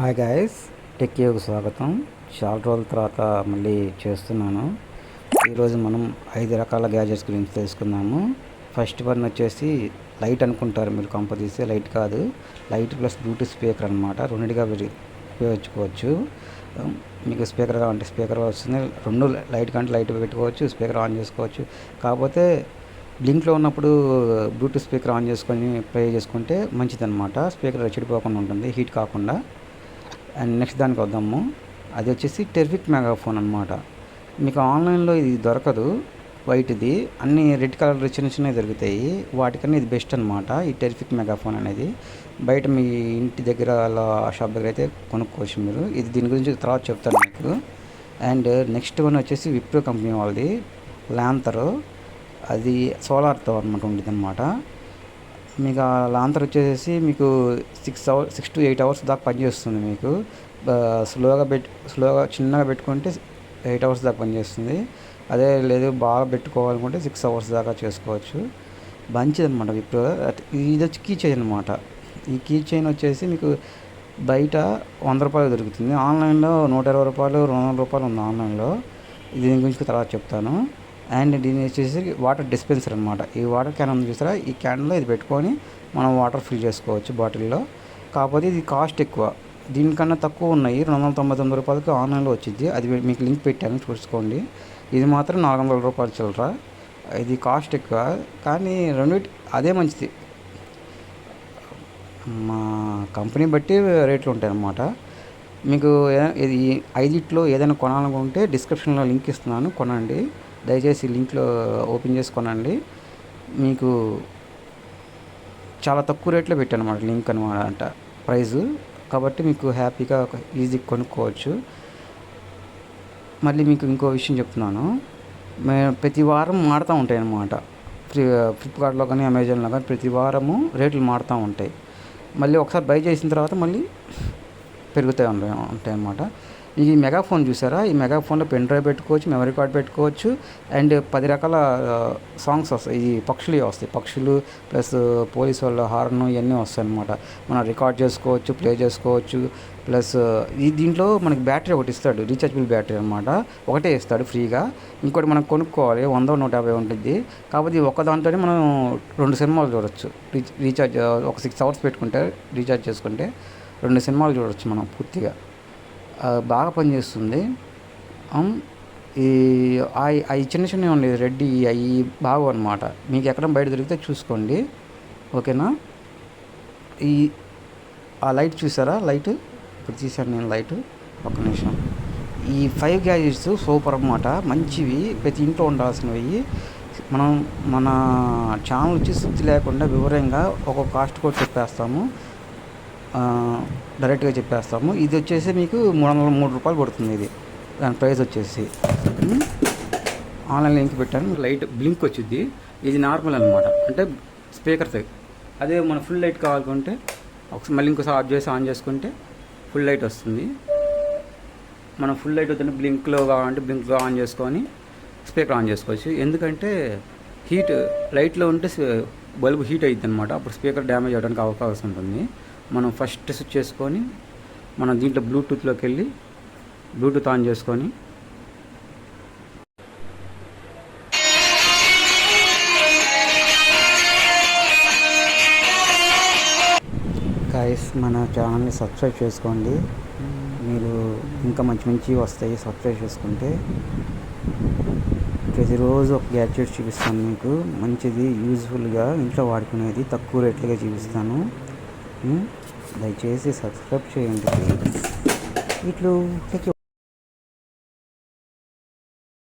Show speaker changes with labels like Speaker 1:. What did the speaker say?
Speaker 1: Hi guys, టెక్కీకి స్వాగతం. చాలా రోజుల తర్వాత మళ్ళీ చేస్తున్నాను. ఈరోజు మనం 5 రకాల గ్యాజెట్స్ గురించి తెలుసుకుందాము. ఫస్ట్ వన్ వచ్చేసి లైట్ అనుకుంటారు మీరు, కంపల్సరీ లైట్ కాదు, లైట్ ప్లస్ బ్లూటూత్ స్పీకర్ అనమాట. రెండింటిగా ఉపయోగించుకోవచ్చు. మీకు స్పీకర్ కావాలంటే స్పీకర్ వస్తుంది, రెండు లైట్ కంటే లైట్ పెట్టుకోవచ్చు, స్పీకర్ ఆన్ చేసుకోవచ్చు. కాకపోతే బ్లింక్లో ఉన్నప్పుడు బ్లూటూత్ స్పీకర్ ఆన్ చేసుకొని ప్లే చేసుకుంటే మంచిదన్నమాట. స్పీకర్ చెడిపోకుండా ఉంటుంది, హీట్ కాకుండా. అండ్ నెక్స్ట్ దానికి వద్దాము. అది వచ్చేసి టెర్విక్ మెగాఫోన్ అనమాట. మీకు ఆన్లైన్లో ఇది దొరకదు, వైట్ది, అన్ని రెడ్ కలర్ చిన్న చిన్నవి దొరుకుతాయి. వాటికన్నా ఇది బెస్ట్ అనమాట, ఈ టెర్విక్ మెగాఫోన్ అనేది. బయట మీ ఇంటి దగ్గర అలా షాప్ దగ్గర అయితే కొనుక్కోవచ్చు మీరు. ఇది దీని గురించి తర్వాత చెప్తాను మీకు. అండ్ నెక్స్ట్ వన్ వచ్చేసి విప్రో కంపెనీ వాళ్ళది లాంతర్. అది సోలార్తో అనమాట ఉండేది అనమాట. మీకు ఆ లాంతర్ వచ్చేసి మీకు 6 to 8 hours దాకా పనిచేస్తుంది. మీకు స్లోగా చిన్నగా పెట్టుకుంటే 8 hours దాకా పనిచేస్తుంది. అదే లేదు బాగా పెట్టుకోవాలనుకుంటే 6 hours దాకా చేసుకోవచ్చు. మంచిది అనమాట విప్రో. ఇది వచ్చి కీ చైన్ అనమాట. ఈ కీ చైన్ వచ్చేసి మీకు బయట 100 రూపాయలు దొరుకుతుంది, ఆన్లైన్లో 120 రూపాయలు 200 రూపాయలు ఉంది ఆన్లైన్లో. దీని గురించి తర్వాత చెప్తాను. అండ్ దీని వచ్చేసి వాటర్ డిస్పెన్సర్ అనమాట. ఈ వాటర్ క్యాన్ ఉంది చూసారా, ఈ క్యాన్లో ఇది పెట్టుకొని మనం వాటర్ ఫిల్ చేసుకోవచ్చు బాటిల్లో. కాకపోతే ఇది కాస్ట్ ఎక్కువ, దీనికన్నా తక్కువ ఉన్నాయి. 299 రూపాయలకి ఆన్లైన్లో వచ్చింది. అది మీకు లింక్ పెట్టాను, చూసుకోండి. ఇది మాత్రం 400 రూపాయలు చిల్లర. ఇది కాస్ట్ ఎక్కువ, కానీ రెండింటి అదే మంచిది. మా కంపెనీ బట్టి రేట్లు ఉంటాయి అన్నమాట. మీకు ఇది 5 ఏదైనా కొనాలనుకుంటే డిస్క్రిప్షన్లో లింక్ ఇస్తున్నాను, కొనండి. దయచేసి లింక్లో ఓపెన్ చేసి కొనండి. మీకు చాలా తక్కువ రేట్లో పెట్టాను అన్నమాట లింక్ అనమాట, ప్రైజు. కాబట్టి మీకు హ్యాపీగా ఈజీ కొనుక్కోవచ్చు. మళ్ళీ మీకు ఇంకో విషయం చెప్తున్నాను. మేము ప్రతి వారం మారుతూ ఉంటాయి అన్నమాట. ఫ్లిప్కార్ట్లో కానీ అమెజాన్లో కానీ ప్రతి వారము రేట్లు మారుతూ ఉంటాయి. మళ్ళీ ఒకసారి బై చేసిన తర్వాత మళ్ళీ పెరుగుతూ ఉంటాయి అన్నమాట. ఈ మెగాఫోన్ చూసారా, ఈ మెగాఫోన్లో పెన్ డ్రైవ్ పెట్టుకోవచ్చు, మెమరీ కార్డ్ పెట్టుకోవచ్చు. అండ్ 10 రకాల సాంగ్స్ వస్తాయి. ఈ పక్షులు ప్లస్ పోలీసు వాళ్ళ హార్న్ ఇవన్నీ వస్తాయి అన్నమాట. మనం రికార్డ్ చేసుకోవచ్చు, ప్లే చేసుకోవచ్చు. ప్లస్ దీంట్లో మనకి బ్యాటరీ ఒకటి ఇస్తాడు, రీఛార్జబుల్ బ్యాటరీ అనమాట. ఒకటే ఇస్తాడు ఫ్రీగా. ఇంకోటి మనం కొనుక్కోవాలి, 100 150 ఉంటుంది. కాబట్టి ఒక్క దాంట్లోనే మనం 2 సినిమాలు చూడొచ్చు. రీఛార్జ్ ఒక 6 hours పెట్టుకుంటే, రీఛార్జ్ చేసుకుంటే 2 సినిమాలు చూడవచ్చు మనం పూర్తిగా. బాగా పనిచేస్తుంది. ఈ అవి చిన్న చిన్నవి ఉండేది రెడ్, అవి బాగు అనమాట. మీకు ఎక్కడ బయట దొరికితే చూసుకోండి, ఓకేనా. ఆ లైట్ చూసారా, లైట్ ఇప్పుడు తీసాను నేను లైట్, ఒక్క నిమిషం. ఈ 5 గ్యాజెట్స్ సూపర్ అన్నమాట, మంచివి, ప్రతి ఇంట్లో ఉండాల్సినవి. మనం మన ఛానల్ వచ్చి శుద్ధి లేకుండా వివరంగా ఒక్కొక్క కాస్ట్ కూడా చెప్పేస్తాము, డైరెక్ట్గా చెప్పేస్తాము. ఇది వచ్చేసి మీకు 303 రూపాయలు పడుతుంది. ఇది దాని ప్రైస్ వచ్చేసి ఆన్లైన్ లింక్ పెట్టాను. లైట్ బ్లింక్ వచ్చింది. ఇది నార్మల్ అనమాట, అంటే స్పీకర్తో. అదే మన ఫుల్ లైట్ కావాలనుకుంటే ఒకసారి మళ్ళీ ఇంకోసారి ఆఫ్ చేసి ఆన్ చేసుకుంటే ఫుల్ లైట్ వస్తుంది. మనం ఫుల్ లైట్ వద్దంటే బ్లింక్లో కావాలంటే బ్లింక్లో ఆన్ చేసుకొని స్పీకర్ ఆన్ చేసుకోవచ్చు. ఎందుకంటే హీట్ లైట్లో ఉంటే బల్బు హీట్ అవుతుంది అనమాట, అప్పుడు స్పీకర్ డ్యామేజ్ అవ్వడానికి అవకాశం ఉంటుంది. మనం ఫస్ట్ స్విచ్ చేసుకొని మనం దీంట్లో బ్లూటూత్లోకి వెళ్ళి బ్లూటూత్ ఆన్ చేసుకొని గైస్ మన ఛానల్ని సబ్స్క్రైబ్ చేసుకోండి. మీరు ఇంకా మంచి మంచి వస్తాయి సబ్స్క్రైబ్ చేసుకుంటే. ప్రతిరోజు ఒక గ్యాడ్జెట్ చూపిస్తాను మీకు, మంచిది, యూజ్ఫుల్గా ఇంట్లో వాడుకునేది, తక్కువ రేట్లుగా చూపిస్తాను. దయచేసి సబ్స్క్రైబ్ చేయండి ప్లీజ్. ఇట్లు